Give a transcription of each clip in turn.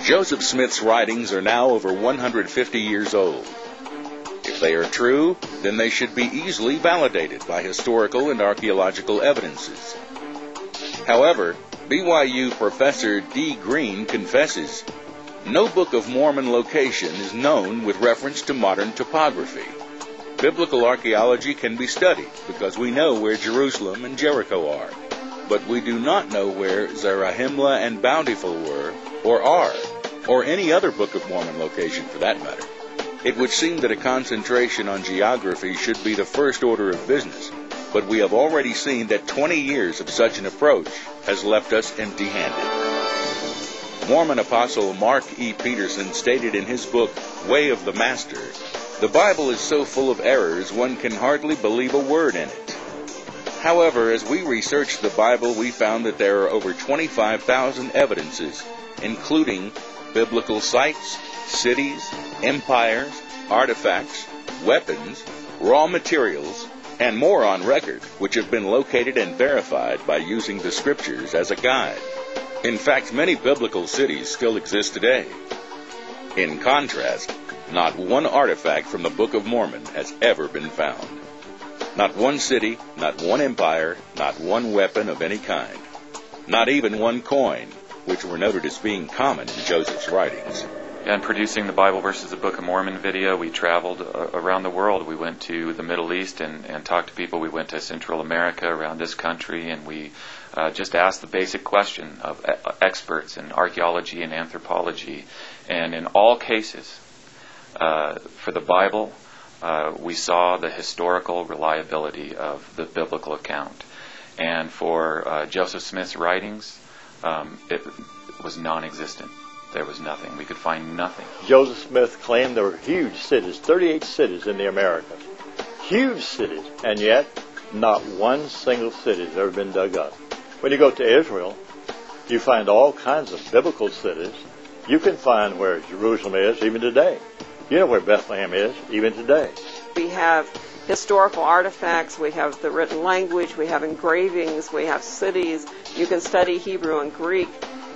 Joseph Smith's writings are now over 150 years old. If they are true, then they should be easily validated by historical and archaeological evidences. However, BYU Professor D. Green confesses, no Book of Mormon location is known with reference to modern topography. Biblical archaeology can be studied because we know where Jerusalem and Jericho are, but we do not know where Zarahemla and Bountiful were or are, or any other Book of Mormon location for that matter. It would seem that a concentration on geography should be the first order of business, but we have already seen that 20 years of such an approach has left us empty-handed. Mormon apostle Mark E. Peterson stated in his book, Way of the Master, the Bible is so full of errors one can hardly believe a word in it. However, as we researched the Bible, we found that there are over 25,000 evidences, including biblical sites, cities, empires, artifacts, weapons, raw materials, and more on record, which have been located and verified by using the Scriptures as a guide. In fact, many biblical cities still exist today. In contrast, not one artifact from the Book of Mormon has ever been found. Not one city, not one empire, not one weapon of any kind. Not even one coin, which were noted as being common in Joseph's writings. And producing the Bible versus the Book of Mormon video, we traveled around the world. We went to the Middle East and talked to people. We went to Central America, around this country, and we just asked the basic question of experts in archaeology and anthropology. And in all cases, for the Bible, we saw the historical reliability of the biblical account. And for Joseph Smith's writings, it was non-existent. There was nothing. We could find nothing. Joseph Smith claimed there were huge cities, 38 cities in the Americas. Huge cities, and yet not one single city has ever been dug up. When you go to Israel, you find all kinds of biblical cities. You can find where Jerusalem is even today. You know where Bethlehem is even today. We have historical artifacts, we have the written language, we have engravings, we have cities. You can study Hebrew and Greek.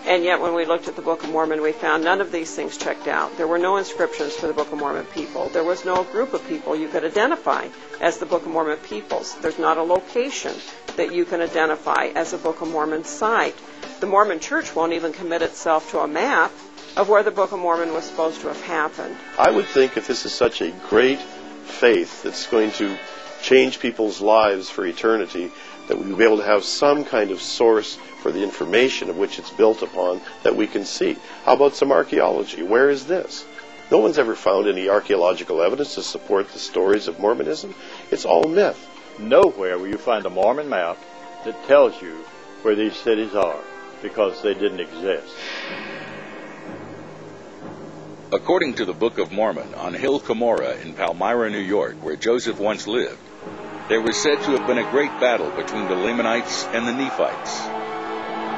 And yet when we looked at the Book of Mormon, we found none of these things checked out. There were no inscriptions for the Book of Mormon people. There was no group of people you could identify as the Book of Mormon peoples. There's not a location that you can identify as a Book of Mormon site. The Mormon Church won't even commit itself to a map of where the Book of Mormon was supposed to have happened. I would think if this is such a great faith that's going to change people's lives for eternity, that we will be able to have some kind of source for the information of which it's built upon that we can see. How about some archaeology? Where is this? No one's ever found any archaeological evidence to support the stories of Mormonism. It's all myth. Nowhere will you find a Mormon map that tells you where these cities are, because they didn't exist. According to the Book of Mormon, on Hill Cumorah in Palmyra, New York, where Joseph once lived, there was said to have been a great battle between the Lamanites and the Nephites.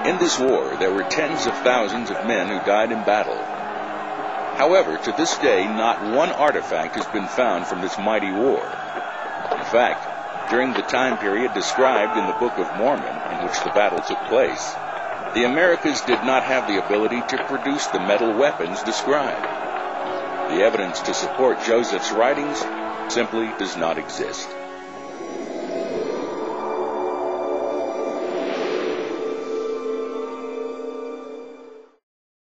In this war, there were tens of thousands of men who died in battle. However, to this day, not one artifact has been found from this mighty war. In fact, during the time period described in the Book of Mormon, in which the battle took place, the Americas did not have the ability to produce the metal weapons described. The evidence to support Joseph's writings simply does not exist.